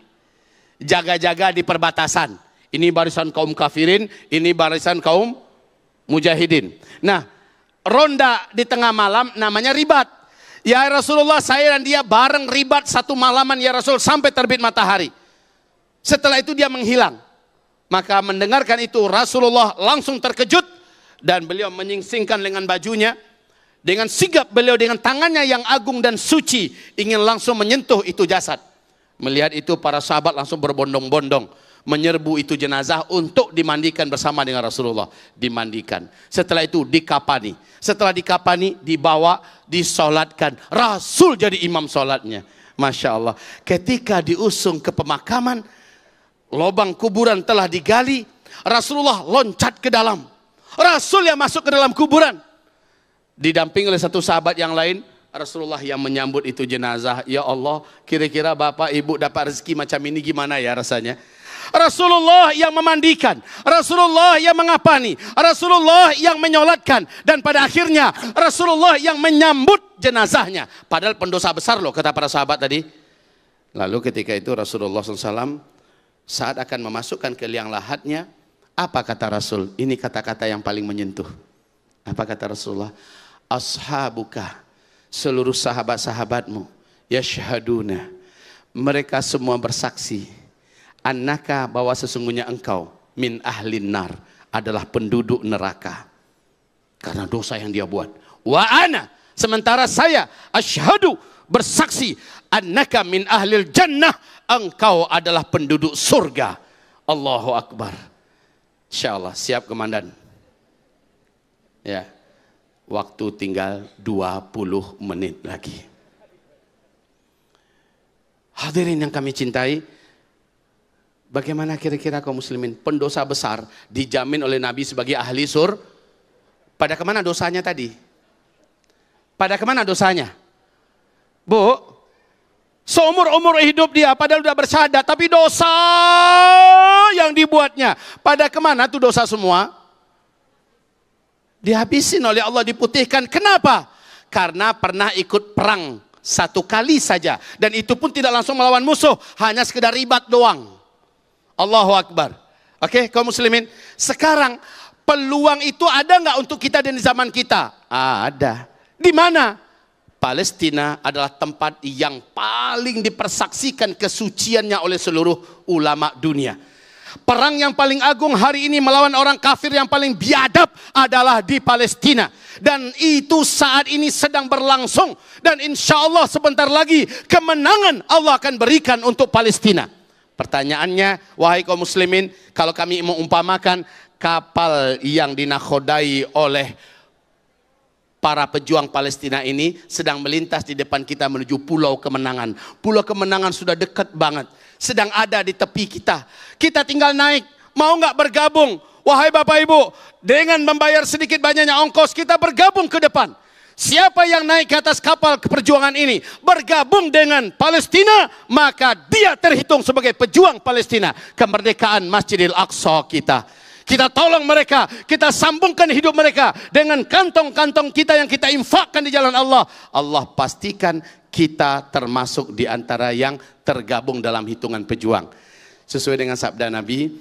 Jaga-jaga di perbatasan. Ini barisan kaum kafirin, ini barisan kaum mujahidin. Nah, ronda di tengah malam namanya ribat. Ya Rasulullah, saya dan dia bareng ribat satu malaman ya Rasul sampai terbit matahari. Setelah itu dia menghilang. Maka mendengarkan itu Rasulullah langsung terkejut dan beliau menyingsingkan lengan bajunya. Dengan sigap beliau dengan tangannya yang agung dan suci ingin langsung menyentuh itu jasad. Melihat itu para sahabat langsung berbondong-bondong menyerbu itu jenazah untuk dimandikan bersama dengan Rasulullah. Dimandikan. Setelah itu dikapani. Setelah dikapani, dibawa, disolatkan. Rasul jadi imam solatnya. Masya Allah. Ketika diusung ke pemakaman, lubang kuburan telah digali, Rasulullah loncat ke dalam. Rasul yang masuk ke dalam kuburan. Didamping oleh satu sahabat yang lain, Rasulullah yang menyambut itu jenazah. Ya Allah, kira-kira bapak ibu dapat rezeki macam ini gimana ya rasanya? Rasulullah yang memandikan, Rasulullah yang mengapani, Rasulullah yang menyolatkan, dan pada akhirnya Rasulullah yang menyambut jenazahnya. Padahal pendosa besar loh kata para sahabat tadi. Lalu ketika itu Rasulullah SAW saat akan memasukkan ke liang lahatnya, apa kata Rasul? Ini kata-kata yang paling menyentuh. Apa kata Rasulullah? Ashabuka, seluruh sahabat-sahabatmu, yashhaduna, mereka semua bersaksi, annaka, bahwa sesungguhnya engkau min ahlin nar, adalah penduduk neraka karena dosa yang dia buat. Wa ana, sementara saya asyhadu, bersaksi, annaka min ahlil jannah, engkau adalah penduduk surga. Allahu Akbar. Insyaallah, siap komandan. Ya. Waktu tinggal 20 menit lagi. Hadirin yang kami cintai, Bagaimana kira-kira kaum muslimin? Pendosa besar dijamin oleh Nabi sebagai ahli sur. Pada kemana dosanya tadi? Pada kemana dosanya? Bu, seumur-umur hidup dia padahal sudah bersyahadat, tapi dosa yang dibuatnya. Pada kemana tuh dosa semua? Dihabisin oleh Allah, diputihkan. Kenapa? Karena pernah ikut perang satu kali saja. Dan itu pun tidak langsung melawan musuh. Hanya sekedar ribat doang. Allahu Akbar. Oke, kaum muslimin. Sekarang peluang itu ada nggak untuk kita di zaman kita? Ada. Di mana? Palestina adalah tempat yang paling dipersaksikan kesuciannya oleh seluruh ulama dunia. Perang yang paling agung hari ini melawan orang kafir yang paling biadab adalah di Palestina. Dan itu saat ini sedang berlangsung. Dan insya Allah sebentar lagi kemenangan Allah akan berikan untuk Palestina. Pertanyaannya, wahai kaum muslimin, kalau kami mengumpamakan kapal yang dinakodai oleh para pejuang Palestina ini sedang melintas di depan kita menuju Pulau Kemenangan. Pulau Kemenangan sudah dekat banget. Sedang ada di tepi kita. Kita tinggal naik. Mau nggak bergabung? Wahai Bapak Ibu, dengan membayar sedikit banyaknya ongkos, kita bergabung ke depan. Siapa yang naik ke atas kapal keperjuangan ini bergabung dengan Palestina, maka dia terhitung sebagai pejuang Palestina. Kemerdekaan Masjidil Aqsa kita. Kita tolong mereka, kita sambungkan hidup mereka dengan kantong-kantong kita yang kita infakkan di jalan Allah. Allah pastikan kita termasuk di antara yang tergabung dalam hitungan pejuang. Sesuai dengan sabda Nabi,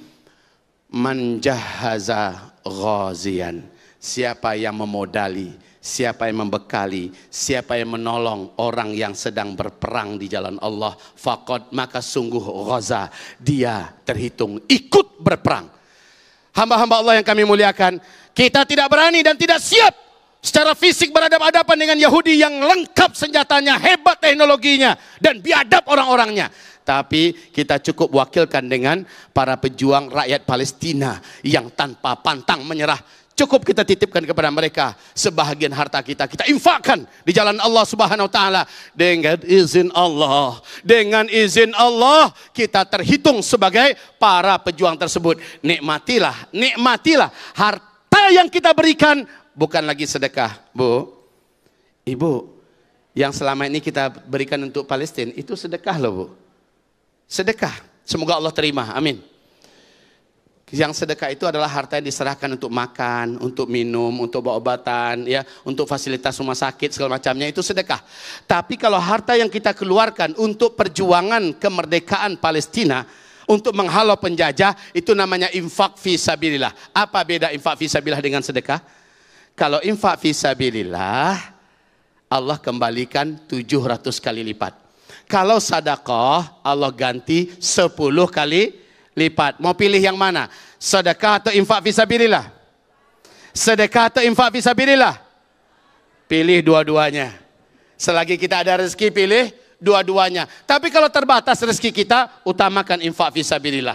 man jahaza ghazian. Siapa yang memodali, siapa yang membekali, siapa yang menolong orang yang sedang berperang di jalan Allah, faqad, maka sungguh ghaza, dia terhitung ikut berperang. Hamba-hamba Allah yang kami muliakan, kita tidak berani dan tidak siap secara fisik berhadapan-hadapan dengan Yahudi yang lengkap senjatanya, hebat teknologinya, dan biadab orang-orangnya. Tapi kita cukup wakilkan dengan para pejuang rakyat Palestina yang tanpa pantang menyerah. Cukup kita titipkan kepada mereka sebahagian harta kita, kita infakkan di jalan Allah Subhanahu wa taala dengan izin Allah. Dengan izin Allah kita terhitung sebagai para pejuang tersebut. Nikmatilah, nikmatilah harta yang kita berikan, bukan lagi sedekah, Bu. Ibu, yang selama ini kita berikan untuk Palestina itu sedekah loh, Bu. Sedekah. Semoga Allah terima. Amin. Yang sedekah itu adalah harta yang diserahkan untuk makan, untuk minum, untuk obat-obatan, ya, untuk fasilitas rumah sakit segala macamnya, itu sedekah. Tapi kalau harta yang kita keluarkan untuk perjuangan kemerdekaan Palestina, untuk menghalau penjajah, itu namanya infak fisabilillah. Apa beda infak fisabilillah dengan sedekah? Kalau infak fisabilillah, Allah kembalikan 700 kali lipat. Kalau sedekah, Allah ganti 10 kali lipat. Mau pilih yang mana? Sedekah atau infak fisabilillah? Sedekah atau infak fisabilillah? Pilih dua-duanya. Selagi kita ada rezeki, pilih dua-duanya. Tapi kalau terbatas rezeki kita, utamakan infak fisabilillah.